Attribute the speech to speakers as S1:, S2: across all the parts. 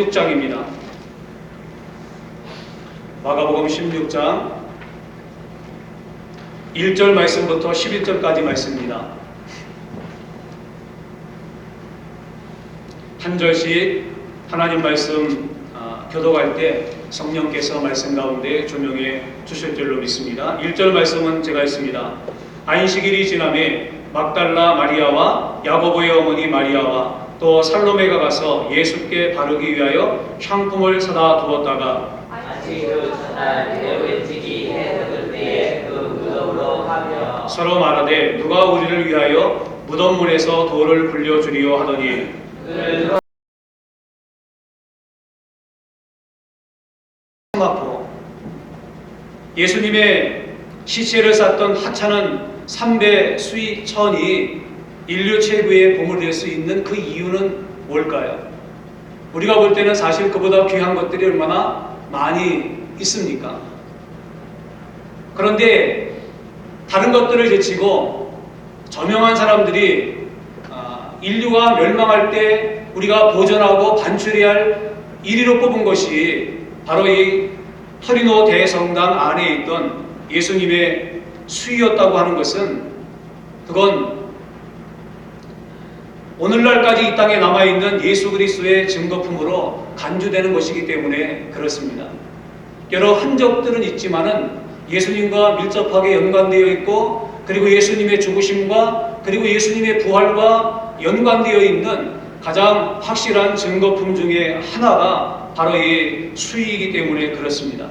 S1: 16장입니다. 마가복음 16장 1절 말씀부터 11절까지 말씀입니다. 한 절씩 하나님 말씀 교독할 때 성령께서 말씀 가운데 조명해 주실 줄로 믿습니다. 1절 말씀은 제가 했습니다. 안식일이 지남에 막달라 마리아와 야고보의 어머니 마리아와 또 살로메가 가서 예수께 바르기 위하여 향품을 사다 두었다가
S2: 안식일로 첫날 일찍이 해 뜰 때에 그 무덤으로 가며
S1: 서로 말하되 누가 우리를 위하여 무덤문에서 돌을 굴려주리요 하더니
S2: 그를
S1: 세마포 예수님의 시체를 쌌던 하찮은 삼배 수익천이 인류 최고의 보물이 될 수 있는 그 이유는 뭘까요? 우리가 볼 때는 사실 그보다 귀한 것들이 얼마나 많이 있습니까? 그런데 다른 것들을 제치고 저명한 사람들이 인류가 멸망할 때 우리가 보존하고 반출해야 할 1위로 뽑은 것이 바로 이 토리노 대성당 안에 있던 예수님의 수위였다고 하는 것은 그건 오늘날까지 이 땅에 남아있는 예수 그리스도의 증거품으로 간주되는 것이기 때문에 그렇습니다. 여러 흔적들은 있지만은 예수님과 밀접하게 연관되어 있고 그리고 예수님의 죽으심과 그리고 예수님의 부활과 연관되어 있는 가장 확실한 증거품 중에 하나가 바로 이 수위이기 때문에 그렇습니다.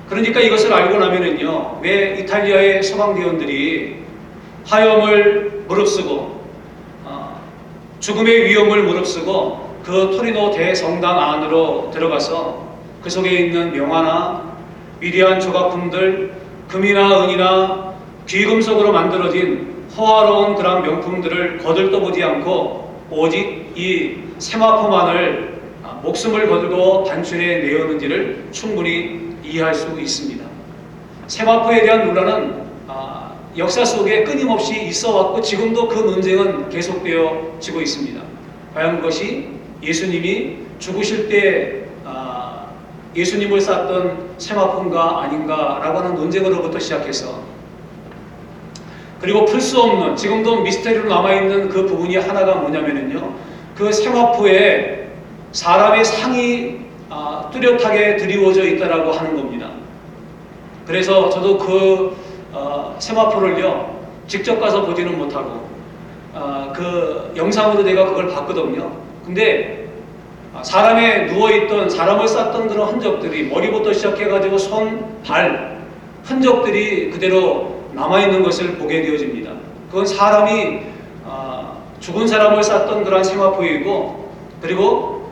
S1: 그러니까 이것을 알고 나면은요, 왜 이탈리아의 서방대원들이 화염을 무릅쓰고 죽음의 위험을 무릅쓰고 그 토리노 대성당 안으로 들어가서 그 속에 있는 명화나 위대한 조각품들, 금이나 은이나 귀금속으로 만들어진 호화로운 그런 명품들을 거들떠보지 않고 오직 이 세마포만을 목숨을 걸고 반출해 내었는지를 충분히 이해할 수 있습니다. 세마포에 대한 논란은 역사 속에 끊임없이 있어왔고 지금도 그 논쟁은 계속되어지고 있습니다. 과연 그것이 예수님이 죽으실 때 예수님을 쌌던 세마포인가 아닌가라고 하는 논쟁으로부터 시작해서 그리고 풀 수 없는 지금도 미스테리로 남아있는 그 부분이 하나가 뭐냐면요, 그 세마포에 사람의 상이 뚜렷하게 드리워져 있다라고 하는 겁니다. 그래서 저도 그 세마포를요 직접 가서 보지는 못하고 그 영상으로 내가 그걸 봤거든요. 근데 사람의 누워있던 사람을 쌌던 그런 흔적들이 머리부터 시작해가지고 손, 발 흔적들이 그대로 남아있는 것을 보게 되어집니다. 그건 사람이 죽은 사람을 쌌던 그런 세마포이고 그리고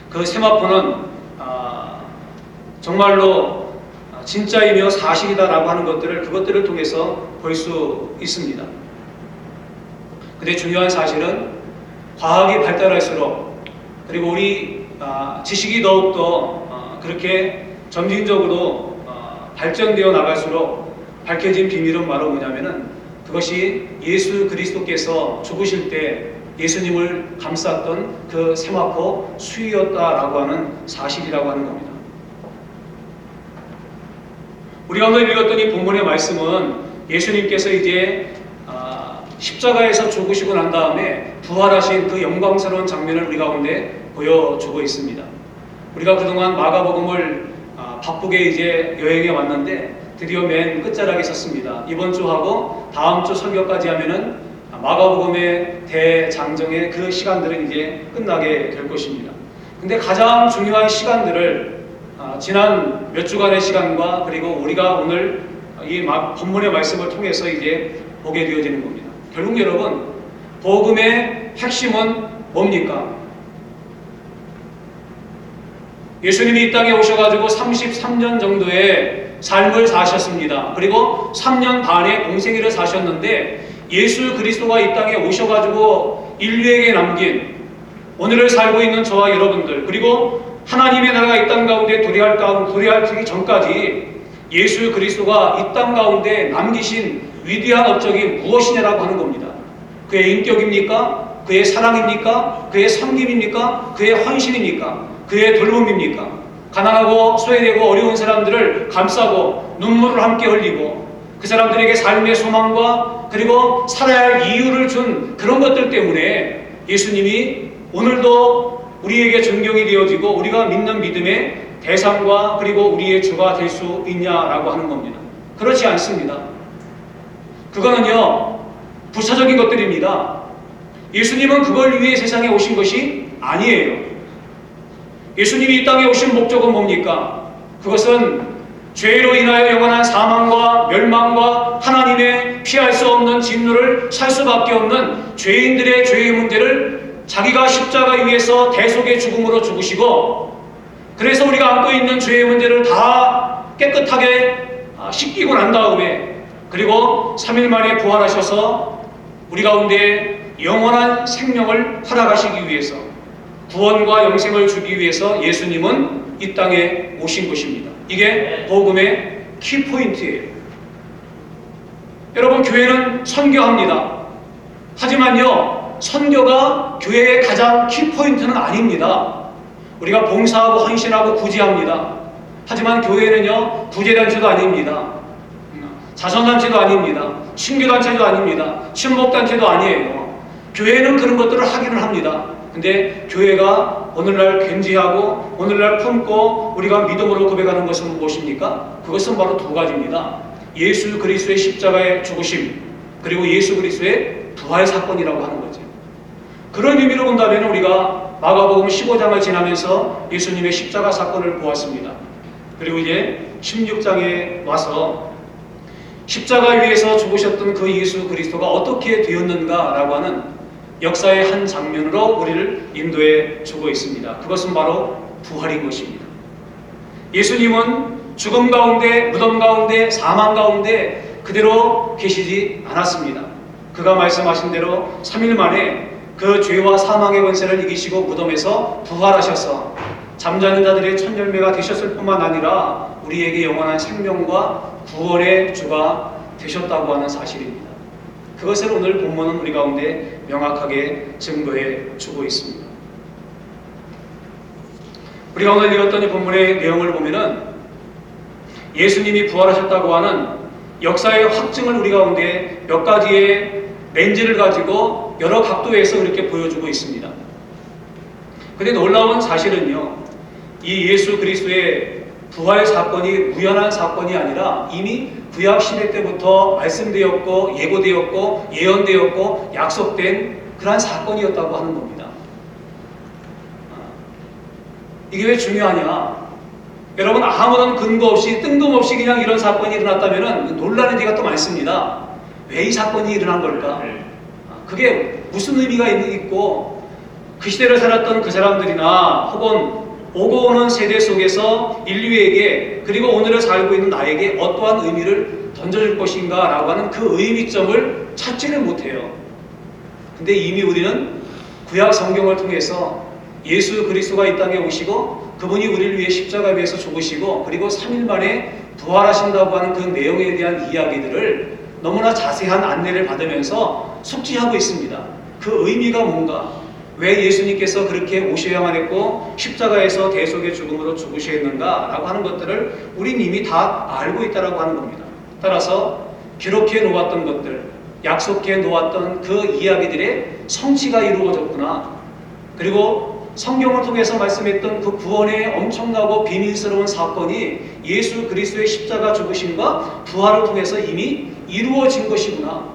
S1: 그 세마포는 정말로 진짜이며 사실이다라고 하는 것들을 그것들을 통해서 볼 수 있습니다. 근데 중요한 사실은 과학이 발달할수록 그리고 우리 지식이 더욱더 그렇게 점진적으로 발전되어 나갈수록 밝혀진 비밀은 바로 뭐냐면은 그것이 예수 그리스도께서 죽으실 때 예수님을 감쌌던 그 세마포 수위였다라고 하는 사실이라고 하는 겁니다. 우리가 오늘 읽었던 이 본문의 말씀은 예수님께서 이제 십자가에서 죽으시고 난 다음에 부활하신 그 영광스러운 장면을 우리 가운데 보여주고 있습니다. 우리가 그동안 마가복음을 바쁘게 이제 여행해 왔는데 드디어 맨 끝자락에 섰습니다. 이번 주하고 다음 주 설교까지 하면은 마가복음의 대장정의 그 시간들은 이제 끝나게 될 것입니다. 근데 가장 중요한 시간들을 지난 몇 주간의 시간과 그리고 우리가 오늘 이 본문의 말씀을 통해서 이제 보게 되어지는 겁니다. 결국 여러분, 복음의 핵심은 뭡니까? 예수님이 이 땅에 오셔가지고 33년 정도의 삶을 사셨습니다. 그리고 3년 반의 공생애를 사셨는데 예수 그리스도가 이 땅에 오셔가지고 인류에게 남긴 오늘을 살고 있는 저와 여러분들 그리고 하나님의 나라가 이 땅 가운데 도래하기 전까지 예수 그리스도가 이 땅 가운데 남기신 위대한 업적이 무엇이냐라고 하는 겁니다. 그의 인격입니까? 그의 사랑입니까? 그의 섬김입니까? 그의 헌신입니까? 그의 돌봄입니까? 가난하고 소외되고 어려운 사람들을 감싸고 눈물을 함께 흘리고 그 사람들에게 삶의 소망과 그리고 살아야 할 이유를 준 그런 것들 때문에 예수님이 오늘도 우리에게 존경이 되어지고 우리가 믿는 믿음의 대상과 그리고 우리의 주가 될 수 있냐라고 하는 겁니다. 그렇지 않습니다. 그거는요, 부차적인 것들입니다. 예수님은 그걸 위해 세상에 오신 것이 아니에요. 예수님이 이 땅에 오신 목적은 뭡니까? 그것은 죄로 인하여 영원한 사망과 멸망과 하나님의 피할 수 없는 진노를 살 수밖에 없는 죄인들의 죄의 문제를 자기가 십자가 위에서 대속의 죽음으로 죽으시고, 그래서 우리가 안고 있는 죄의 문제를 다 깨끗하게 씻기고 난 다음에 그리고 3일 만에 부활하셔서 우리 가운데 영원한 생명을 허락하시기 위해서, 구원과 영생을 주기 위해서 예수님은 이 땅에 오신 것입니다. 이게 복음의 키포인트예요. 여러분, 교회는 선교합니다. 하지만요, 선교가 교회의 가장 키포인트는 아닙니다. 우리가 봉사하고 헌신하고 구제합니다. 하지만 교회는요, 구제단체도 아닙니다. 자선단체도 아닙니다. 신교단체도 아닙니다. 친목단체도 아니에요. 교회는 그런 것들을 하기는 합니다. 근데 교회가 오늘날 견지하고 오늘날 품고 우리가 믿음으로 고백하는 것은 무엇입니까? 그것은 바로 두 가지입니다. 예수 그리스도의 십자가의 죽으심, 그리고 예수 그리스도의 부활 사건이라고 하는 거죠. 그런 의미로 본다면 우리가 마가복음 15장을 지나면서 예수님의 십자가 사건을 보았습니다. 그리고 이제 16장에 와서 십자가 위에서 죽으셨던 그 예수 그리스도가 어떻게 되었는가라고 하는 역사의 한 장면으로 우리를 인도해 주고 있습니다. 그것은 바로 부활인 것입니다. 예수님은 죽음 가운데, 무덤 가운데, 사망 가운데 그대로 계시지 않았습니다. 그가 말씀하신 대로 3일 만에 그 죄와 사망의 권세를 이기시고 무덤에서 부활하셔서 잠자는 자들의 첫 열매가 되셨을 뿐만 아니라 우리에게 영원한 생명과 구원의 주가 되셨다고 하는 사실입니다. 그것을 오늘 본문은 우리 가운데 명확하게 증거해 주고 있습니다. 우리가 오늘 읽었던 이 본문의 내용을 보면은 예수님이 부활하셨다고 하는 역사의 확증을 우리 가운데 몇 가지의 렌즈를 가지고 여러 각도에서 이렇게 보여주고 있습니다. 그런데 놀라운 사실은요, 이 예수 그리스도의 부활 사건이 우연한 사건이 아니라 이미 구약 시대 때부터 말씀되었고 예고되었고 예언되었고 약속된 그러한 사건이었다고 하는 겁니다. 이게 왜 중요하냐? 여러분, 아무런 근거 없이 뜬금없이 그냥 이런 사건이 일어났다면 놀라는 데가 또 많습니다. 왜 이 사건이 일어난 걸까? 그게 무슨 의미가 있고 그 시대를 살았던 그 사람들이나 혹은 오고 오는 세대 속에서 인류에게 그리고 오늘을 살고 있는 나에게 어떠한 의미를 던져줄 것인가 라고 하는 그 의미점을 찾지를 못해요. 근데 이미 우리는 구약 성경을 통해서 예수 그리스도가 이 땅에 오시고 그분이 우리를 위해 십자가 위에서 죽으시고 그리고 3일 만에 부활하신다고 하는 그 내용에 대한 이야기들을 너무나 자세한 안내를 받으면서 숙지하고 있습니다. 그 의미가 뭔가? 왜 예수님께서 그렇게 오셔야만 했고 십자가에서 대속의 죽음으로 죽으셔야 했는가 라고 하는 것들을 우린 이미 다 알고 있다라고 하는 겁니다. 따라서 기록해 놓았던 것들, 약속해 놓았던 그 이야기들의 성취가 이루어졌구나. 그리고 성경을 통해서 말씀했던 그 구원의 엄청나고 비밀스러운 사건이 예수 그리스도의 십자가 죽으심과 부활을 통해서 이미 이루어진 것이구나.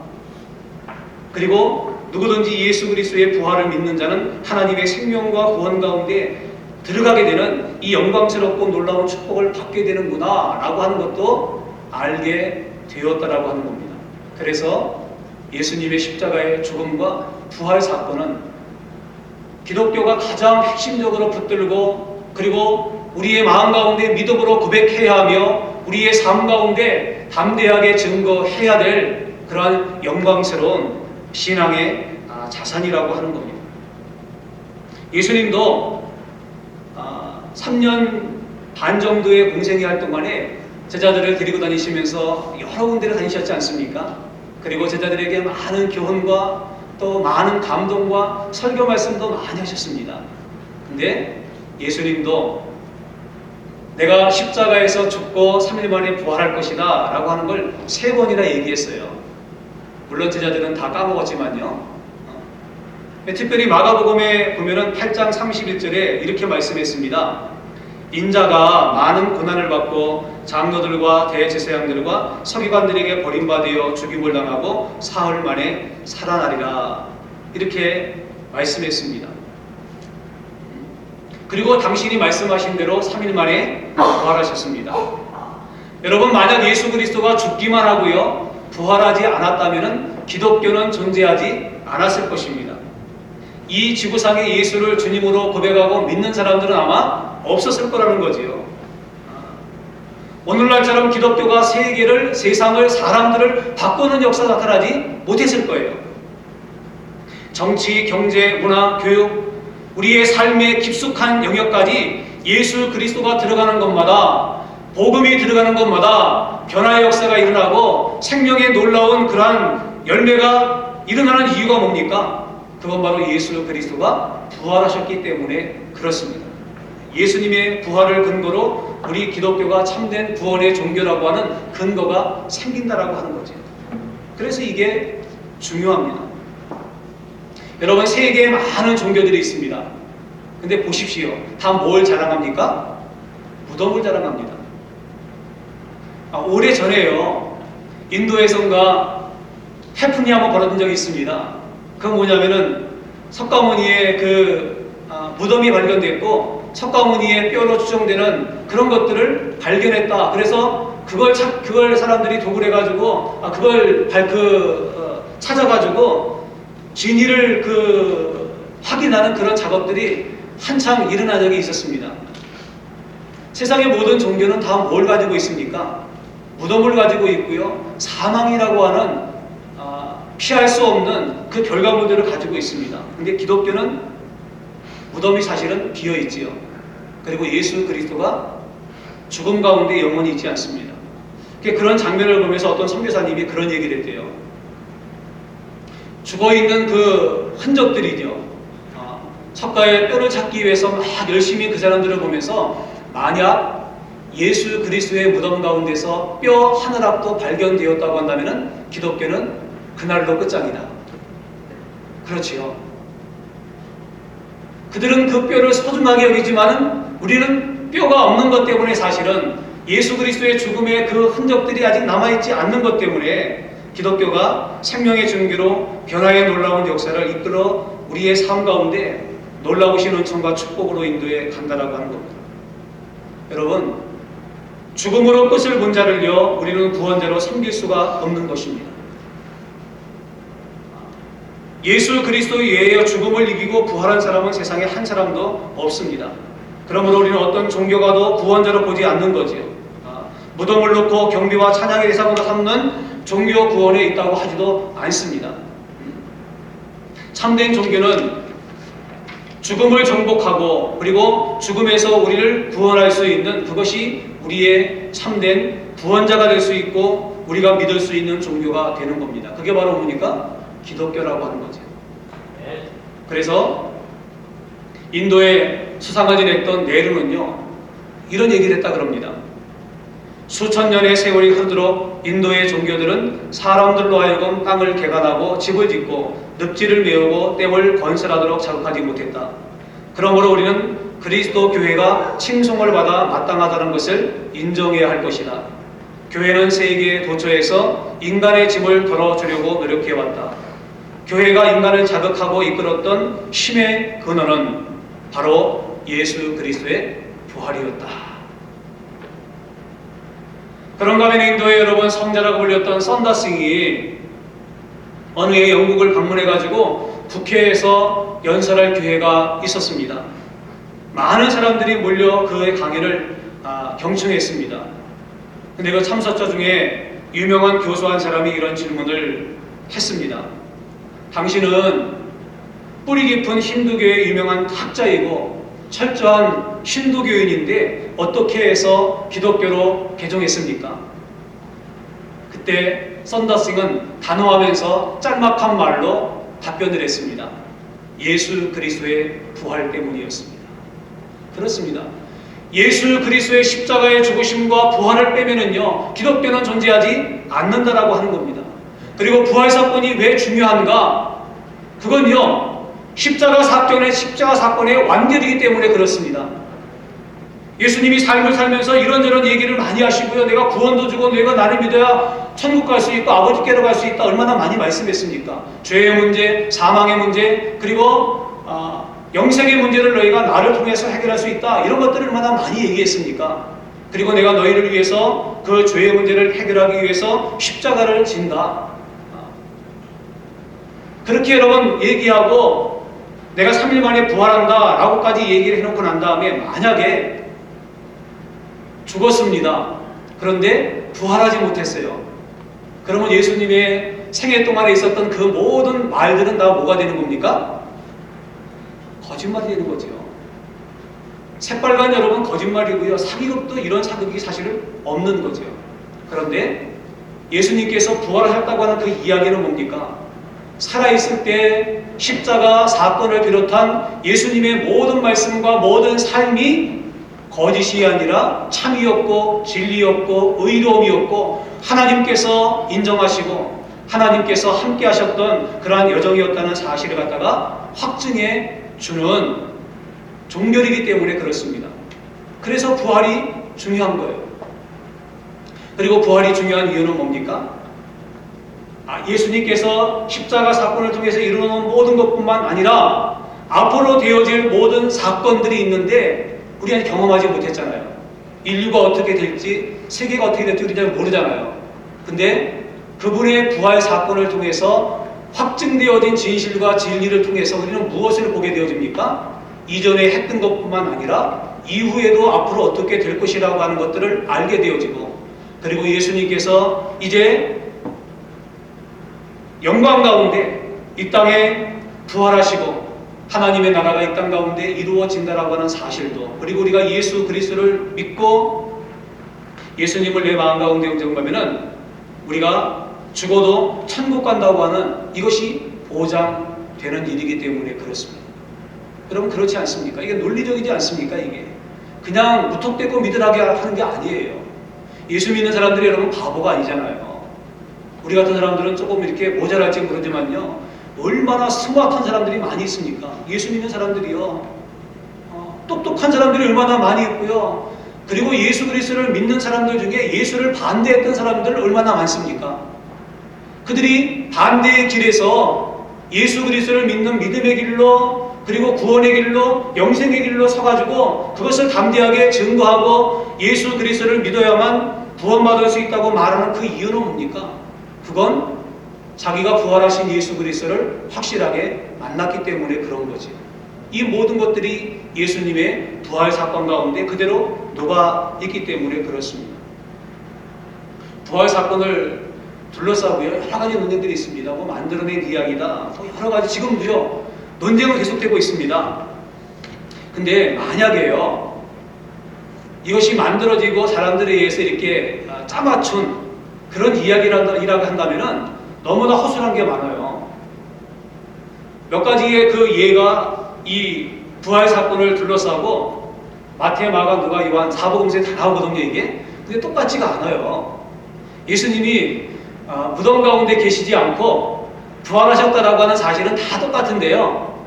S1: 그리고 누구든지 예수 그리스도의 부활을 믿는 자는 하나님의 생명과 구원 가운데 들어가게 되는 이 영광스럽고 놀라운 축복을 받게 되는구나 라고 하는 것도 알게 되었다라고 하는 겁니다. 그래서 예수님의 십자가의 죽음과 부활 사건은 기독교가 가장 핵심적으로 붙들고 그리고 우리의 마음 가운데 믿음으로 고백해야 하며 우리의 삶 가운데 담대하게 증거해야 될 그러한 영광스러운 신앙의 자산이라고 하는 겁니다. 예수님도 3년 반 정도의 공생의 활동 안에 제자들을 데리고 다니시면서 여러 군데를 다니셨지 않습니까? 그리고 제자들에게 많은 교훈과 또 많은 감동과 설교 말씀도 많이 하셨습니다. 근데 예수님도 내가 십자가에서 죽고 3일 만에 부활할 것이다 라고 하는 걸 3번이나 얘기했어요. 물론 제자들은 다 까먹었지만요. 특별히 마가복음에 보면은 8장 31절에 이렇게 말씀했습니다. 인자가 많은 고난을 받고 장로들과 대제사장들과 서기관들에게 버림받아 죽임을 당하고 사흘 만에 살아나리라, 이렇게 말씀했습니다. 그리고 당신이 말씀하신 대로 3일 만에 부활하셨습니다. 여러분, 만약 예수 그리스도가 죽기만 하고요 부활하지 않았다면 기독교는 존재하지 않았을 것입니다. 이 지구상에 예수를 주님으로 고백하고 믿는 사람들은 아마 없었을 거라는 거지요. 오늘날처럼 기독교가 세계를, 세상을, 사람들을 바꾸는 역사가 나타나지 못했을 거예요. 정치, 경제, 문화, 교육, 우리의 삶의 깊숙한 영역까지 예수 그리스도가 들어가는 것마다, 복음이 들어가는 것마다 변화의 역사가 일어나고 생명의 놀라운 그러한 열매가 일어나는 이유가 뭡니까? 그건 바로 예수 그리스도가 부활하셨기 때문에 그렇습니다. 예수님의 부활을 근거로 우리 기독교가 참된 구원의 종교라고 하는 근거가 생긴다라고 하는 거죠. 그래서 이게 중요합니다. 여러분, 세계에 많은 종교들이 있습니다. 근데 보십시오. 다 뭘 자랑합니까? 무덤을 자랑합니다. 오래전에요, 인도에선가 태풍이 한번 벌어진 적이 있습니다. 그건 뭐냐면은 석가모니의 무덤이 발견됐고 석가모니의 뼈로 추정되는 그런 것들을 발견했다. 그래서 그걸 사람들이 도굴 해가지고 그걸 찾아가지고 진위를 확인하는 그런 작업들이 한창 일어난 적이 있었습니다. 세상의 모든 종교는 다 뭘 가지고 있습니까? 무덤을 가지고 있고요, 사망이라고 하는 피할 수 없는 그 결과물들을 가지고 있습니다. 근데 기독교는 무덤이 사실은 비어있지요. 그리고 예수 그리스도가 죽음 가운데 영원히 있지 않습니다. 그런 장면을 보면서 어떤 선교사님이 그런 얘기를 했대요. 죽어있는 그 흔적들이죠. 석가의 뼈를 찾기 위해서 막 열심히 그 사람들을 보면서 만약 예수 그리스도의 무덤 가운데서 뼈 하늘 앞도 발견되었다고 한다면 기독교는 그날로 끝장이다. 그렇지요. 그들은 그 뼈를 소중하게 여기지만은 우리는 뼈가 없는 것 때문에 사실은 예수 그리스도의 죽음의 그 흔적들이 아직 남아있지 않는 것 때문에 기독교가 생명의 증거로 변화의 놀라운 역사를 이끌어 우리의 삶 가운데 놀라우신 은총과 축복으로 인도해 간다라고 하는 겁니다. 여러분, 죽음으로 끝을 본 자를요 우리는 구원자로 섬길 수가 없는 것입니다. 예수 그리스도 외에 죽음을 이기고 부활한 사람은 세상에 한 사람도 없습니다. 그러므로 우리는 어떤 종교가도 구원자로 보지 않는 거지요. 무덤을 놓고 경배와 찬양의 대상으로 삼는 종교 구원에 있다고 하지도 않습니다. 참된 종교는 죽음을 정복하고 그리고 죽음에서 우리를 구원할 수 있는, 그것이 우리의 참된 구원자가 될 수 있고 우리가 믿을 수 있는 종교가 되는 겁니다. 그게 바로 뭡니까? 기독교라고 하는 거죠. 그래서 인도의 수상을 지냈던 네루는요 이런 얘기를 했다 그럽니다. 수천 년의 세월이 흐르도록 인도의 종교들은 사람들로 하여금 땅을 개간하고 집을 짓고 늪지를 메우고 댐을 건설하도록 자극하지 못했다. 그러므로 우리는 그리스도 교회가 칭송을 받아 마땅하다는 것을 인정해야 할 것이다. 교회는 세계에 도처에서 인간의 짐을 덜어주려고 노력해왔다. 교회가 인간을 자극하고 이끌었던 힘의 근원은 바로 예수 그리스도의 부활이었다. 그런가 하면 인도의 여러분 성자라고 불렸던 썬다싱이 어느 해 영국을 방문해가지고 국회에서 연설할 기회가 있었습니다. 많은 사람들이 몰려 그의 강의를 경청했습니다. 근데 그 참석자 중에 유명한 교수 한 사람이 이런 질문을 했습니다. 당신은 뿌리 깊은 힌두교의 유명한 학자이고 철저한 힌두교인인데 어떻게 해서 기독교로 개종했습니까? 그때 썬더싱은 단호하면서 짤막한 말로 답변을 했습니다. 예수 그리스도의 부활 때문이었습니다. 그렇습니다. 예수 그리스도의 십자가의 죽으심과 부활을 빼면은요, 기독교는 존재하지 않는다라고 하는 겁니다. 그리고 부활 사건이 왜 중요한가? 그건요, 십자가 사건의 완결이기 때문에 그렇습니다. 예수님이 삶을 살면서 이런저런 얘기를 많이 하시고요. 내가 구원도 주고 내가 나를 믿어야 천국 갈 수 있고 아버지께로 갈 수 있다. 얼마나 많이 말씀했습니까? 죄의 문제, 사망의 문제, 그리고 영생의 문제를 너희가 나를 통해서 해결할 수 있다. 이런 것들을 얼마나 많이 얘기했습니까? 그리고 내가 너희를 위해서 그 죄의 문제를 해결하기 위해서 십자가를 진다. 그렇게 여러분 얘기하고 내가 3일 만에 부활한다 라고까지 얘기를 해놓고 난 다음에 만약에 죽었습니다. 그런데 부활하지 못했어요. 그러면 예수님의 생애 동안에 있었던 그 모든 말들은 다 뭐가 되는 겁니까? 거짓말이 되는 거죠. 새빨간 여러분 거짓말이고요. 사기극도 이런 사극이 사실은 없는 거죠. 그런데 예수님께서 부활하셨다고 하는 그 이야기는 뭡니까? 살아있을 때 십자가 사건을 비롯한 예수님의 모든 말씀과 모든 삶이 거짓이 아니라 참이었고 진리였고 의로움이었고 하나님께서 인정하시고 하나님께서 함께 하셨던 그러한 여정이었다는 사실을 갖다가 확증해 주는 종결이기 때문에 그렇습니다. 그래서 부활이 중요한 거예요. 그리고 부활이 중요한 이유는 뭡니까? 예수님께서 십자가 사건을 통해서 이루는 모든 것뿐만 아니라 앞으로 되어질 모든 사건들이 있는데 우리는 경험하지 못했잖아요. 인류가 어떻게 될지, 세계가 어떻게 될지 우리는 잘 모르잖아요. 근데 그분의 부활 사건을 통해서 확증되어진 진실과 진리를 통해서 우리는 무엇을 보게 되어집니까? 이전에 했던 것뿐만 아니라 이후에도 앞으로 어떻게 될 것이라고 하는 것들을 알게 되어지고, 그리고 예수님께서 이제 영광 가운데 이 땅에 부활하시고 하나님의 나라가 이 땅 가운데 이루어진다라고 하는 사실도, 그리고 우리가 예수 그리스도를 믿고 예수님을 내 마음 가운데 영접하면은 우리가 죽어도 천국 간다고 하는 이것이 보장되는 일이기 때문에 그렇습니다. 여러분 그렇지 않습니까? 이게 논리적이지 않습니까? 이게 그냥 무턱대고 믿으라게 하는 게 아니에요. 예수 믿는 사람들이 여러분 바보가 아니잖아요. 우리 같은 사람들은 조금 이렇게 모자랄지 모르지만요, 얼마나 스마트한 사람들이 많이 있습니까? 예수 믿는 사람들이요, 똑똑한 사람들이 얼마나 많이 있고요. 그리고 예수 그리스도를 믿는 사람들 중에 예수를 반대했던 사람들 얼마나 많습니까? 그들이 반대의 길에서 예수 그리스도를 믿는 믿음의 길로, 그리고 구원의 길로, 영생의 길로 서가지고 그것을 담대하게 증거하고 예수 그리스도를 믿어야만 구원받을 수 있다고 말하는 그 이유는 뭡니까? 그건 자기가 부활하신 예수 그리스도를 확실하게 만났기 때문에 그런 거지. 이 모든 것들이 예수님의 부활 사건 가운데 그대로 녹아 있기 때문에 그렇습니다. 부활 사건을 둘러싸고요, 여러 가지 논쟁들이 있습니다. 뭐 만들어낸 이야기다, 뭐 여러 가지 지금도요 논쟁은 계속되고 있습니다. 근데 만약에요, 이것이 만들어지고 사람들에 의해서 이렇게 짜맞춘 그런 이야기라고 한다면은 너무나 허술한 게 많아요. 몇 가지의 그 예가 이 부활 사건을 둘러싸고 마태, 마가, 누가, 요한 사복음서에 다 나오거든요, 이게. 근데 똑같지가 않아요. 예수님이 무덤 가운데 계시지 않고 부활하셨다라고 하는 사실은 다 똑같은데요,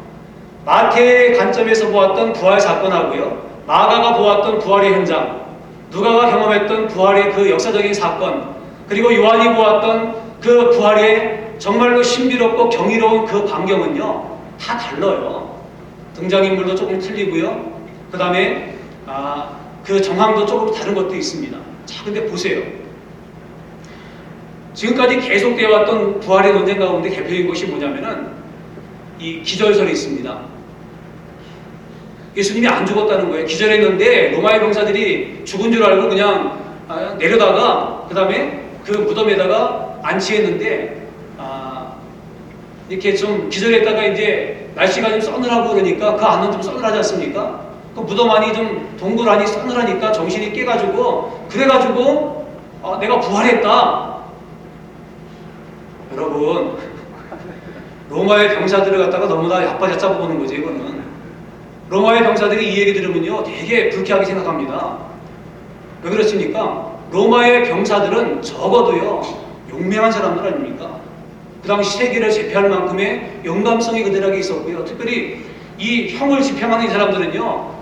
S1: 마태의 관점에서 보았던 부활 사건하고요, 마가가 보았던 부활의 현장, 누가가 경험했던 부활의 그 역사적인 사건, 그리고 요한이 보았던 그 부활의 정말로 신비롭고 경이로운 그 광경은요 다 달라요. 등장인물도 조금 틀리고요, 그 다음에 그 정황도 조금 다른 것도 있습니다. 자, 근데 보세요. 지금까지 계속되어 왔던 부활의 논쟁 가운데 대표적인 것이 뭐냐면은 이 기절설이 있습니다. 예수님이 안 죽었다는 거예요. 기절했는데 로마의 병사들이 죽은 줄 알고 그냥 내려다가 그 다음에 그 무덤에다가 안치했는데 이렇게 좀 기절했다가 이제 날씨가 좀 서늘하고 그러니까 그 안은 좀 서늘하지 않습니까? 그 무덤 안이 좀 동굴 안이 서늘하니까 정신이 깨가지고 그래가지고 내가 부활했다. 여러분 로마의 병사들을 갖다가 너무나 야빠잡잡아 보는 거죠, 이거는. 로마의 병사들이 이 얘기 들으면요, 되게 불쾌하게 생각합니다. 왜 그렇습니까? 로마의 병사들은 적어도요, 용맹한 사람들 아닙니까? 그 당시 세계를 제패할 만큼의 영감성이 그들에게 있었고요. 특별히 이 형을 집행하는 이 사람들은요,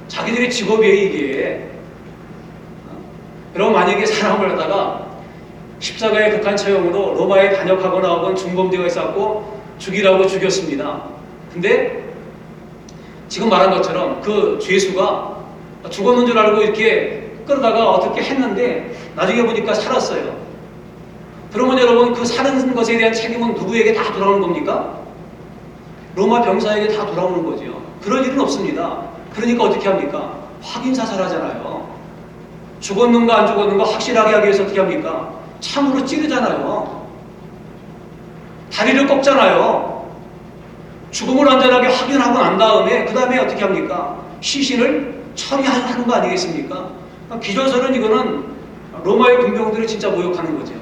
S1: 자기들의 직업이에요, 이게. 여러분, 만약에 사람을 갖다가 십자가의 극한 처형으로 로마에 반역하거나 혹은 중범죄가 있었고 죽이라고 죽였습니다. 근데 지금 말한 것처럼 그 죄수가 죽었는 줄 알고 이렇게 끌다가 어떻게 했는데 나중에 보니까 살았어요. 그러면 여러분, 그 사는 것에 대한 책임은 누구에게 다 돌아오는 겁니까? 로마 병사에게 다 돌아오는 거죠. 그럴 일은 없습니다. 그러니까 어떻게 합니까? 확인사살하잖아요. 죽었는가 안 죽었는가 확실하게 하기 위해서 어떻게 합니까? 참으로 찌르잖아요. 다리를 꺾잖아요. 죽음을 완전하게 확인하고 난 다음에 그 다음에 어떻게 합니까? 시신을 처리하는 거 아니겠습니까? 기존서는 이거는 로마의 군병들을 진짜 모욕하는 거죠.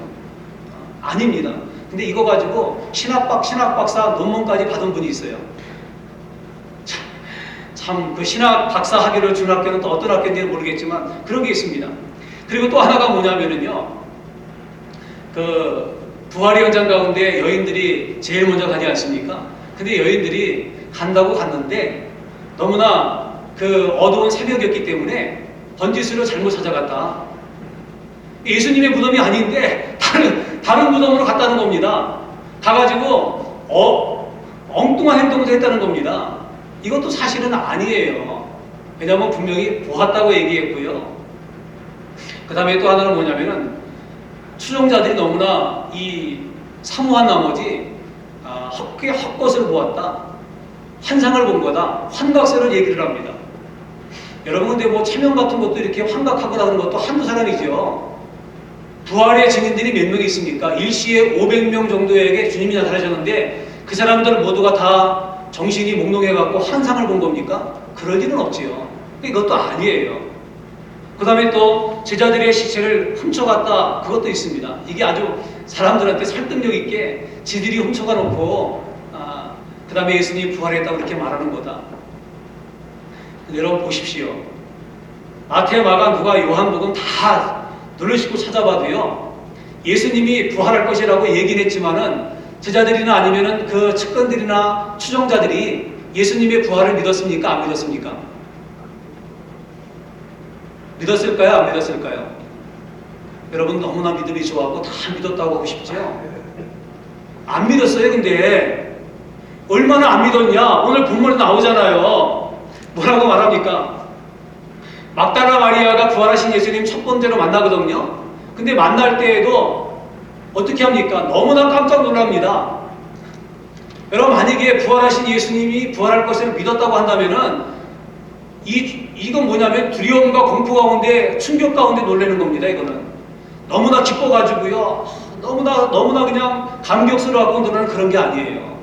S1: 아닙니다. 근데 이거 가지고 신학 박사 논문까지 받은 분이 있어요. 참 그 신학 박사 학위를 준 학교는 또 어떤 학교인지는 모르겠지만 그런 게 있습니다. 그리고 또 하나가 뭐냐면은요, 그 부활의 현장 가운데 여인들이 제일 먼저 가지 않습니까? 근데 여인들이 간다고 갔는데 너무나 그 어두운 새벽이었기 때문에 번지수를 잘못 찾아갔다. 예수님의 무덤이 아닌데 다른 무덤으로 갔다는 겁니다. 가가지고 엉뚱한 행동을 했다는 겁니다. 이것도 사실은 아니에요. 왜냐하면 분명히 보았다고 얘기했고요. 그 다음에 또 하나는 뭐냐면은 추종자들이 너무나 이 사모한 나머지 헛것을 보았다, 환상을 본 거다, 환각설을 얘기를 합니다. 여러분, 근데 뭐 체면 같은 것도 이렇게 환각하거나 하는 것도 한두 사람이죠. 부활의 증인들이 몇 명이 있습니까? 일시에 500명 정도에게 주님이 나타나셨는데 그 사람들 모두가 다 정신이 몽롱해갖고 환상을 본 겁니까? 그럴 일은 없지요. 이것도 아니에요. 그 다음에 또 제자들의 시체를 훔쳐갔다, 그것도 있습니다. 이게 아주 사람들한테 설득력 있게 지들이 훔쳐가 놓고 그 다음에 예수님이 부활했다고 이렇게 말하는 거다. 여러분 보십시오. 마태, 마가, 누가, 요한복음 다 누르시고 찾아봐도요, 예수님이 부활할 것이라고 얘기는 했지만은 제자들이나 아니면은 그 측근들이나 추종자들이 예수님의 부활을 믿었습니까? 안 믿었습니까? 믿었을까요? 안 믿었을까요? 여러분, 너무나 믿음이 좋아하고 다 믿었다고 하고 싶죠? 안 믿었어요. 근데 얼마나 안 믿었냐? 오늘 본문에 나오잖아요. 뭐라고 말합니까? 막달라 마리아가 부활하신 예수님 첫 번째로 만나거든요. 근데 만날 때에도 어떻게 합니까? 너무나 깜짝 놀랍니다. 여러분, 만약에 부활하신 예수님이 부활할 것을 믿었다고 한다면은 이건 뭐냐면 두려움과 공포 가운데, 충격 가운데 놀라는 겁니다. 이거는 너무나 기뻐가지고요, 너무나 그냥 감격스러워하고 놀라는 그런 게 아니에요.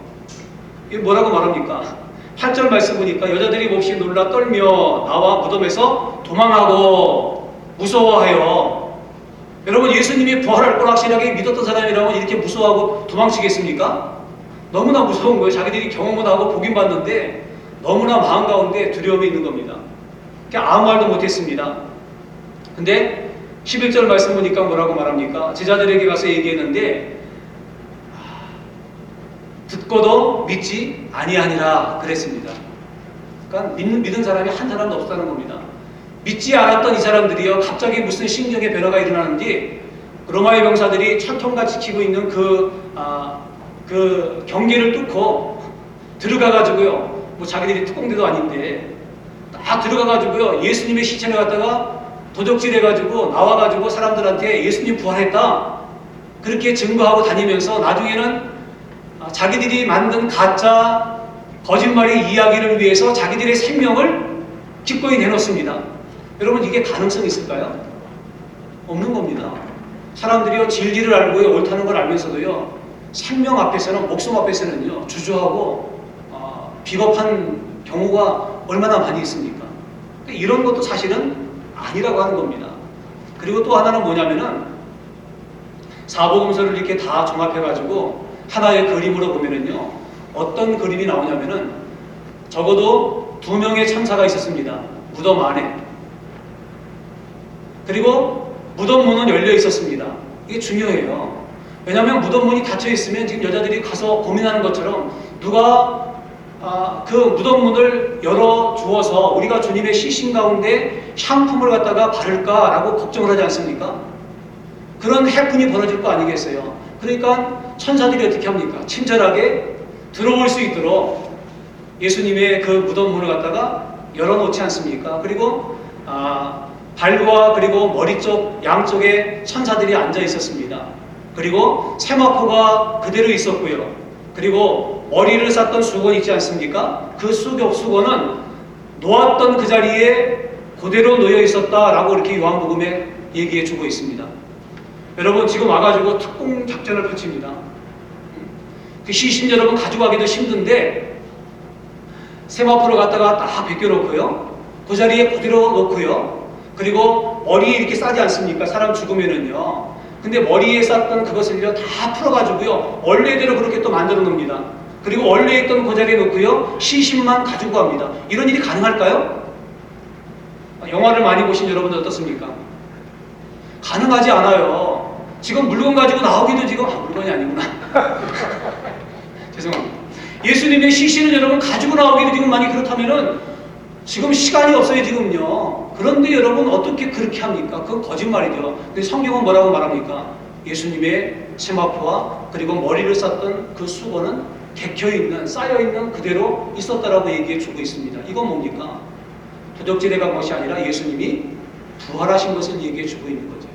S1: 이게 뭐라고 말합니까? 8절 말씀 보니까 여자들이 몹시 놀라 떨며 나와 무덤에서 도망하고 무서워하여. 여러분, 예수님이 부활할 걸 확실하게 믿었던 사람이라면 이렇게 무서워하고 도망치겠습니까? 너무나 무서운 거예요. 자기들이 경험을 하고 보긴 봤는데 너무나 마음 가운데 두려움이 있는 겁니다. 그러니까 아무 말도 못했습니다. 근데 11절 말씀 보니까 뭐라고 말합니까? 제자들에게 가서 얘기했는데 듣고도 믿지 아니하니라 그랬습니다. 그러니까 믿는 사람이 한 사람도 없다는 겁니다. 믿지 않았던 이 사람들이요, 갑자기 무슨 신경의 변화가 일어나는지 로마의 병사들이 철통과 지키고 있는 그 경계를 뚫고 들어가가지고요, 뭐 자기들이 특공대도 아닌데 딱 들어가가지고요, 예수님의 시체를 갖다가 도적질해가지고 나와가지고 사람들한테 예수님 부활했다 그렇게 증거하고 다니면서 나중에는 자기들이 만든 가짜 거짓말의 이야기를 위해서 자기들의 생명을 기꺼이 내놓습니다. 여러분, 이게 가능성이 있을까요? 없는 겁니다. 사람들이요, 진리를 알고요, 옳다는 걸 알면서도요, 생명 앞에서는, 목숨 앞에서는요, 주저하고 비겁한 경우가 얼마나 많이 있습니까? 이런 것도 사실은 아니라고 하는 겁니다. 그리고 또 하나는 뭐냐면은 사복음서를 이렇게 다 종합해가지고 하나의 그림으로 보면은요, 어떤 그림이 나오냐면은 적어도 2명의 천사가 있었습니다. 무덤 안에. 그리고 무덤 문은 열려 있었습니다. 이게 중요해요. 왜냐하면 무덤 문이 닫혀 있으면 지금 여자들이 가서 고민하는 것처럼 누가 그 무덤 문을 열어 주어서 우리가 주님의 시신 가운데 향품을 갖다가 바를까라고 걱정을 하지 않습니까? 그런 해프닝이 벌어질 거 아니겠어요? 그러니까 천사들이 어떻게 합니까? 친절하게 들어올 수 있도록 예수님의 그 무덤 문을 갖다가 열어놓지 않습니까? 그리고 발과 그리고 머리 쪽 양쪽에 천사들이 앉아 있었습니다. 그리고 세마포가 그대로 있었고요. 그리고 머리를 쌌던 수건 있지 않습니까? 그 수건은 놓았던 그 자리에 그대로 놓여 있었다라고 이렇게 요한복음에 얘기해 주고 있습니다. 여러분 지금 와가지고 특공 작전을 펼칩니다. 그 시신 여러분 가져가기도 힘든데 세마포를 갖다가 딱 벗겨놓고요. 그 자리에 그대로 놓고요. 그리고 머리에 이렇게 싸지 않습니까? 사람 죽으면은요. 근데 머리에 쌌던 그것을요 다 풀어가지고요 원래대로 그렇게 또 만들어 놓습니다. 그리고 원래 있던 그 자리에 놓고요 시신만 가지고 갑니다. 이런 일이 가능할까요? 영화를 많이 보신 여러분들 어떻습니까? 가능하지 않아요. 지금 물건 가지고 나오기도 지금 물건이 아니구나. 죄송합니다. 예수님의 시신을 여러분 가지고 나오기도 지금 많이 그렇다면은 지금 시간이 없어요 지금요. 그런데 여러분 어떻게 그렇게 합니까? 그건 거짓말이죠. 근데 성경은 뭐라고 말합니까? 예수님의 세마포와 그리고 머리를 쌌던 그 수건은 객혀있는 쌓여있는 그대로 있었다라고 얘기해 주고 있습니다. 이건 뭡니까? 도적질해 간 것이 아니라 예수님이 부활하신 것을 얘기해 주고 있는 거죠.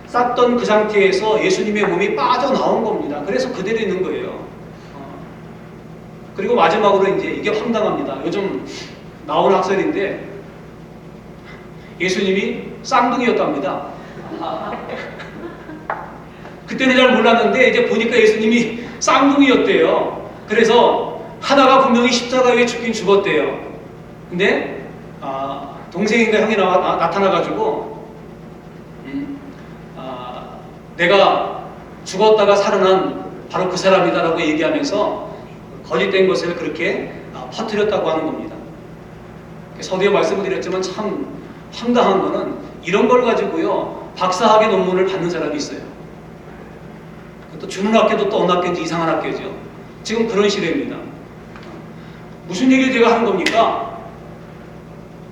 S1: 쌌던 그 상태에서 예수님의 몸이 빠져나온 겁니다. 그래서 그대로 있는 거예요. 그리고 마지막으로 이제 이게 황당합니다. 요즘 나오는 학설인데 예수님이 쌍둥이였답니다. 그때는 잘 몰랐는데 이제 보니까 예수님이 쌍둥이였대요. 그래서 하나가 분명히 십자가에 죽긴 죽었대요. 근데 동생인가 형이 나타나가지고 내가 죽었다가 살아난 바로 그 사람이다라고 얘기하면서 거짓된 것을 그렇게 퍼뜨렸다고 하는 겁니다. 서두에 말씀을 드렸지만 참 황당한 거는 이런 걸 가지고요 박사학위 논문을 받는 사람이 있어요. 또 주는 학교도 또 어느 학교인지 이상한 학교죠. 지금 그런 시대입니다. 무슨 얘기를 제가 하는 겁니까?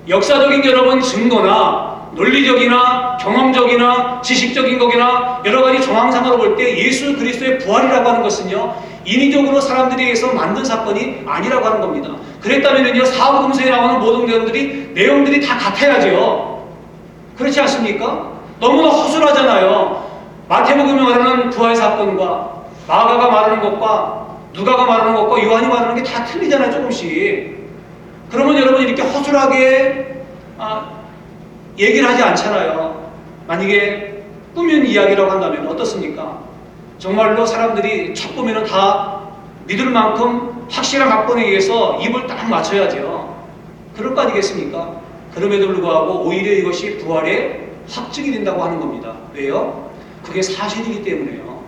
S1: 역사적인 여러분 증거나 논리적이나 경험적이나 지식적인 거기나 여러 가지 정황상으로 볼 때 예수 그리스도의 부활이라고 하는 것은요 인위적으로 사람들에 의해서 만든 사건이 아니라고 하는 겁니다. 그랬다면요 사복음서에 나오는 모든 내용들이 다 같아야죠. 그렇지 않습니까? 너무나 허술하잖아요. 마태복음이 말하는 부활 사건과 마가가 말하는 것과 누가가 말하는 것과 요한이 말하는 게 다 틀리잖아요. 조금씩. 그러면 여러분 이렇게 허술하게 얘기를 하지 않잖아요. 만약에 꾸민 이야기라고 한다면 어떻습니까? 정말로 사람들이 첫 보면은 다 믿을 만큼 확실한 각본에 의해서 입을 딱 맞춰야죠. 그럴 거 아니겠습니까? 그럼에도 불구하고 오히려 이것이 부활의 확증이 된다고 하는 겁니다. 왜요? 그게 사실이기 때문에요.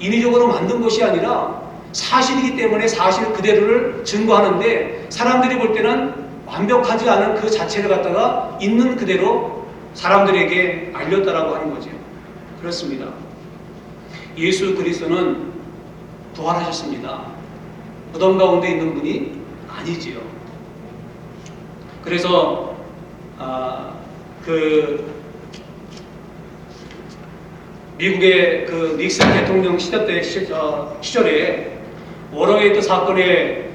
S1: 인위적으로 만든 것이 아니라 사실이기 때문에 사실 그대로를 증거하는데 사람들이 볼 때는 완벽하지 않은 그 자체를 갖다가 있는 그대로 사람들에게 알렸다라고 하는 거죠. 그렇습니다. 예수 그리스도는 부활하셨습니다. 무덤 가운데 있는 분이 아니지요. 그래서 미국의 그 닉슨 대통령 시절에 워러게이트 사건에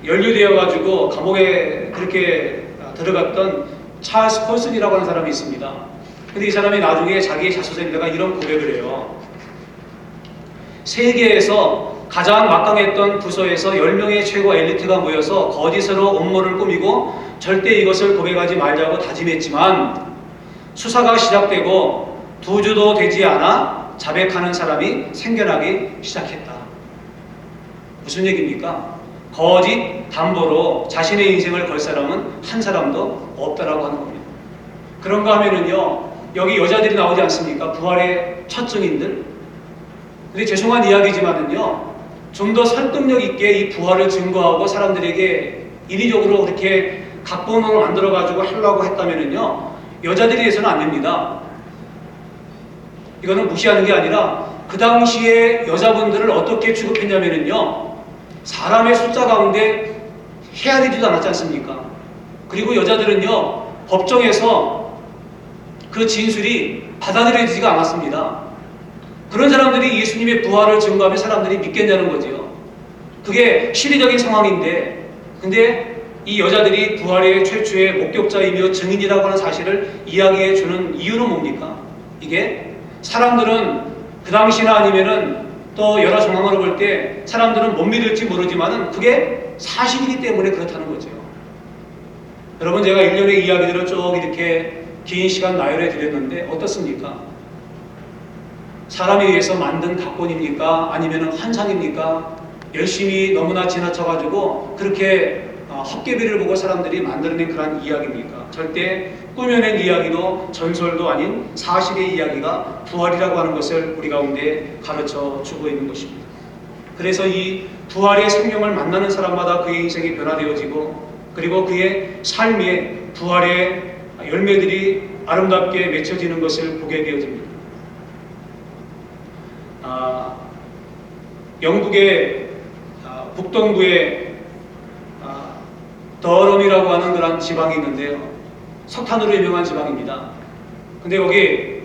S1: 연루되어 가지고 감옥에 그렇게 들어갔던 찰스 콜슨이라고 하는 사람이 있습니다. 근데 이 사람이 나중에 자기의 자서전에다가 이런 고백을 해요. 세계에서 가장 막강했던 부서에서 10명의 최고 엘리트가 모여서 거짓으로 음모를 꾸미고 절대 이것을 고백하지 말자고 다짐했지만 수사가 시작되고 2주도 되지 않아 자백하는 사람이 생겨나기 시작했다. 무슨 얘기입니까? 거짓 담보로 자신의 인생을 걸 사람은 한 사람도 없다라고 하는 겁니다. 그런가 하면은요, 여기 여자들이 나오지 않습니까? 부활의 첫 증인들. 근데 죄송한 이야기지만은요, 좀 더 설득력 있게 이 부활을 증거하고 사람들에게 인위적으로 그렇게 각본으로 만들어가지고 하려고 했다면요, 여자들이 해서는 안 됩니다. 이거는 무시하는 게 아니라 그 당시에 여자분들을 어떻게 취급했냐면요, 사람의 숫자 가운데 헤아리지도 않았지 않습니까? 그리고 여자들은요, 법정에서 그 진술이 받아들여지지가 않았습니다. 그런 사람들이 예수님의 부활을 증거하면 사람들이 믿겠냐는 거지요. 그게 시대적인 상황인데, 근데 이 여자들이 부활의 최초의 목격자이며 증인이라고 하는 사실을 이야기해 주는 이유는 뭡니까? 이게 사람들은 그 당시나 아니면은 또 여러 상황으로 볼 때 사람들은 못 믿을지 모르지만은 그게 사실이기 때문에 그렇다는 거죠. 여러분, 제가 일련의 이야기들을 쭉 이렇게 긴 시간 나열해 드렸는데 어떻습니까? 사람에 의해서 만든 각본입니까? 아니면 환상입니까? 열심히 너무나 지나쳐가지고 그렇게 헛개비를 보고 사람들이 만들어낸 그런 이야기입니까? 절대 꾸며낸 이야기도 전설도 아닌 사실의 이야기가 부활이라고 하는 것을 우리 가운데 가르쳐 주고 있는 것입니다. 그래서 이 부활의 성경을 만나는 사람마다 그의 인생이 변화되어지고, 그리고 그의 삶에 부활의 열매들이 아름답게 맺혀지는 것을 보게 되어집니다. 영국의 북동부에 더럼이라고 하는 그런 지방이 있는데요, 석탄으로 유명한 지방입니다. 근데 거기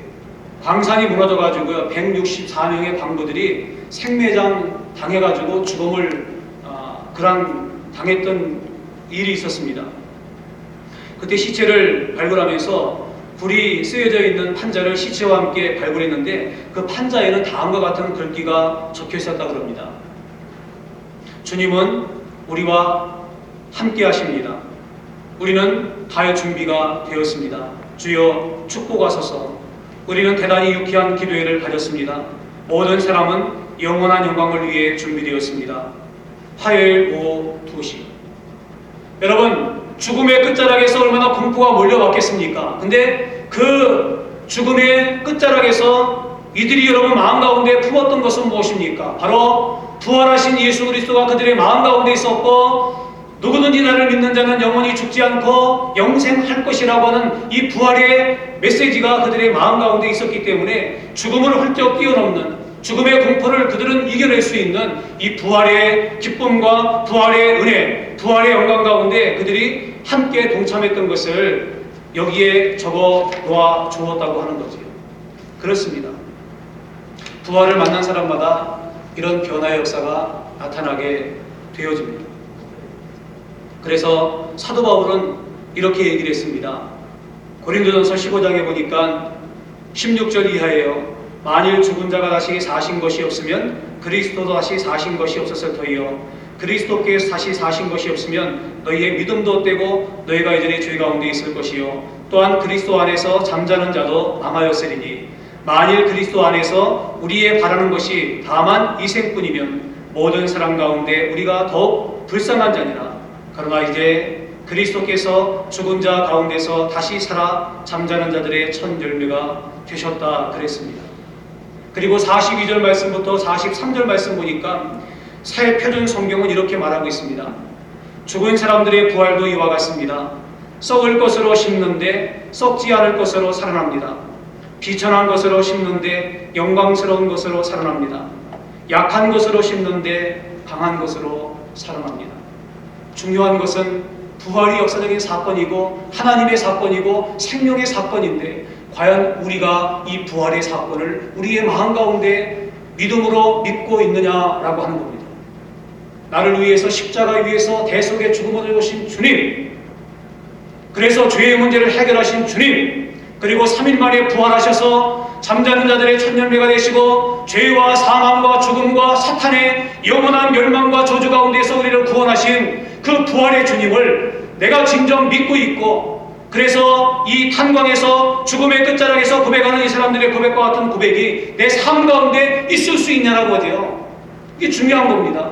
S1: 광산이 무너져가지고요, 164명의 광부들이 생매장 당해가지고 죽음을 당했던 일이 있었습니다. 그때 시체를 발굴하면서 불이 쓰여져 있는 판자를 시체와 함께 발굴했는데 그 판자에는 다음과 같은 글귀가 적혀 있었다고 합니다. 주님은 우리와 함께 하십니다. 우리는 갈 준비가 되었습니다. 주여 축복하소서. 우리는 대단히 유쾌한 기도회를 가졌습니다. 모든 사람은 영원한 영광을 위해 준비되었습니다. 화요일 오후 2시. 여러분, 죽음의 끝자락에서 얼마나 공포가 몰려왔겠습니까? 근데 그 죽음의 끝자락에서 이들이 여러분 마음 가운데 품었던 것은 무엇입니까? 바로 부활하신 예수 그리스도가 그들의 마음 가운데 있었고, 누구든지 나를 믿는 자는 영원히 죽지 않고 영생할 것이라고 하는 이 부활의 메시지가 그들의 마음 가운데 있었기 때문에 죽음을 훌쩍 뛰어넘는, 죽음의 공포를 그들은 이겨낼 수 있는 이 부활의 기쁨과 부활의 은혜, 부활의 영광 가운데 그들이 함께 동참했던 것을 여기에 적어 놓아 주었다고 하는 거죠. 그렇습니다. 부활을 만난 사람마다 이런 변화의 역사가 나타나게 되어집니다. 그래서 사도 바울은 이렇게 얘기를 했습니다. 고린도전서 15장에 보니까 16절 이하에요. 만일 죽은 자가 다시 사신 것이 없으면 그리스도도 다시 사신 것이 없었을 터이요. 그리스도께서 다시 사신 것이 없으면 너희의 믿음도 떼고 너희가 이전에 죄 가운데 있을 것이요. 또한 그리스도 안에서 잠자는 자도 남아였으리니 만일 그리스도 안에서 우리의 바라는 것이 다만 이 생뿐이면 모든 사람 가운데 우리가 더욱 불쌍한 자니라. 그러나 이제 그리스도께서 죽은 자 가운데서 다시 살아 잠자는 자들의 첫 열매가 되셨다 그랬습니다. 그리고 42절 말씀부터 43절 말씀 보니까 새 표준 성경은 이렇게 말하고 있습니다. 죽은 사람들의 부활도 이와 같습니다. 썩을 것으로 심는데 썩지 않을 것으로 살아납니다. 비천한 것으로 심는데 영광스러운 것으로 살아납니다. 약한 것으로 심는데 강한 것으로 살아납니다. 중요한 것은 부활이 역사적인 사건이고 하나님의 사건이고 생명의 사건인데, 과연 우리가 이 부활의 사건을 우리의 마음 가운데 믿음으로 믿고 있느냐라고 하는 겁니다. 나를 위해서 십자가 위에서 대속의 죽음을 오신 주님, 그래서 죄의 문제를 해결하신 주님, 그리고 3일 만에 부활하셔서 잠자는 자들의 첫 열매가 되시고 죄와 사망과 죽음과 사탄의 영원한 멸망과 저주 가운데서 우리를 구원하신 그 부활의 주님을 내가 진정 믿고 있고, 그래서 이 탄광에서 죽음의 끝자락에서 고백하는 이 사람들의 고백과 같은 고백이 내 삶 가운데 있을 수 있냐라고 하죠. 이게 중요한 겁니다.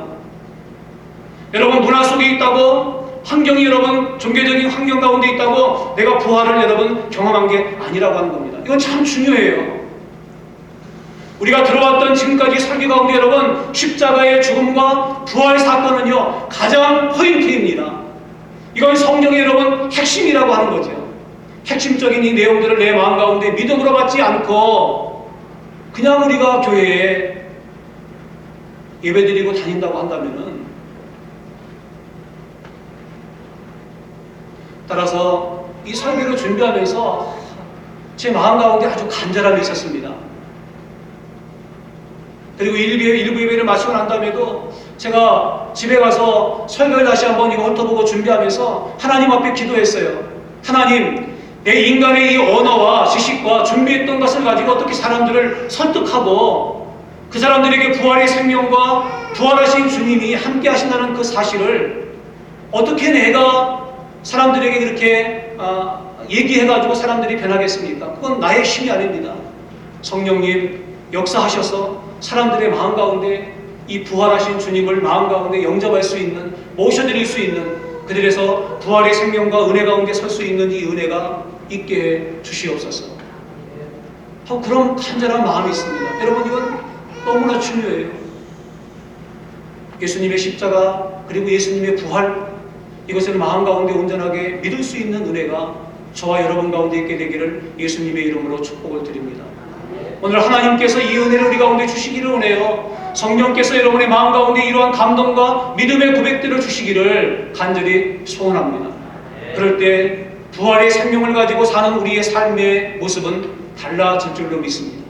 S1: 여러분, 문화 속에 있다고, 환경이 여러분 종교적인 환경 가운데 있다고 내가 부활을 여러분 경험한 게 아니라고 하는 겁니다. 이건 참 중요해요. 우리가 들어왔던 지금까지 설교 가운데 여러분, 십자가의 죽음과 부활 사건은요, 가장 포인트입니다. 이건 성경의 여러분 핵심이라고 하는 거죠. 핵심적인 이 내용들을 내 마음 가운데 믿음으로 받지 않고 그냥 우리가 교회에 예배드리고 다닌다고 한다면은, 따라서 이 설교를 준비하면서 제 마음 가운데 아주 간절함이 있었습니다. 그리고 일부 예배를 마치고 난 다음에도 제가 집에 가서 설교를 다시 한번 이거 훑어보고 준비하면서 하나님 앞에 기도했어요. 하나님, 내 인간의 이 언어와 지식과 준비했던 것을 가지고 어떻게 사람들을 설득하고 그 사람들에게 부활의 생명과 부활하신 주님이 함께 하신다는 그 사실을 어떻게 내가 사람들에게 그렇게 얘기해가지고 사람들이 변하겠습니까? 그건 나의 힘이 아닙니다. 성령님 역사하셔서 사람들의 마음 가운데 이 부활하신 주님을 마음 가운데 영접할 수 있는, 모셔드릴 수 있는, 그들에서 부활의 생명과 은혜 가운데 설 수 있는 이 은혜가 있게 해 주시옵소서. 그런 간절한 마음이 있습니다. 여러분, 이건 너무나 중요해요. 예수님의 십자가 그리고 예수님의 부활, 이것을 마음 가운데 온전하게 믿을 수 있는 은혜가 저와 여러분 가운데 있게 되기를 예수님의 이름으로 축복을 드립니다. 오늘 하나님께서 이 은혜를 우리 가운데 주시기를 원해요. 성령께서 여러분의 마음 가운데 이러한 감동과 믿음의 고백들을 주시기를 간절히 소원합니다. 그럴 때 부활의 생명을 가지고 사는 우리의 삶의 모습은 달라질 줄로 믿습니다.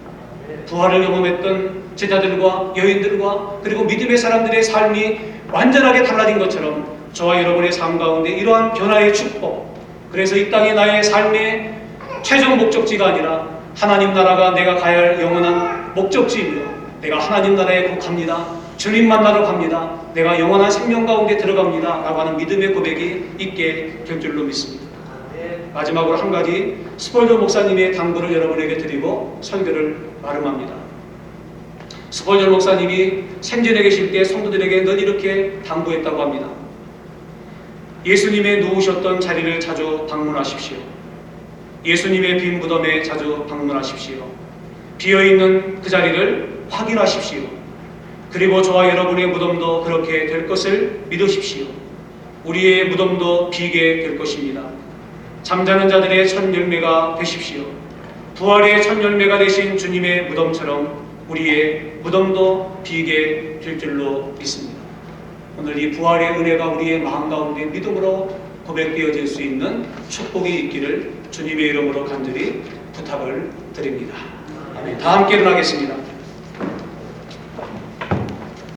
S1: 부활을 경험했던 제자들과 여인들과 그리고 믿음의 사람들의 삶이 완전하게 달라진 것처럼 저와 여러분의 삶 가운데 이러한 변화의 축복, 그래서 이 땅이 나의 삶의 최종 목적지가 아니라 하나님 나라가 내가 가야 할 영원한 목적지이며, 내가 하나님 나라에 곧 갑니다, 주님 만나러 갑니다, 내가 영원한 생명 가운데 들어갑니다 라고 하는 믿음의 고백이 있게 될 줄로 믿습니다. 마지막으로 한 가지 스폴저 목사님의 당부를 여러분에게 드리고 설교를 마름합니다. 스폴저 목사님이 생전에 계실 때 성도들에게 늘 이렇게 당부했다고 합니다. 예수님의 누우셨던 자리를 자주 방문하십시오. 예수님의 빈 무덤에 자주 방문하십시오. 비어있는 그 자리를 확인하십시오. 그리고 저와 여러분의 무덤도 그렇게 될 것을 믿으십시오. 우리의 무덤도 비게 될 것입니다. 잠자는 자들의 첫 열매가 되십시오. 부활의 첫 열매가 되신 주님의 무덤처럼 우리의 무덤도 비게 될 줄로 믿습니다. 오늘 이 부활의 은혜가 우리의 마음 가운데 믿음으로 고백되어질 수 있는 축복이 있기를 주님의 이름으로 간절히 부탁을 드립니다. 아멘. 다 함께 일어나겠습니다.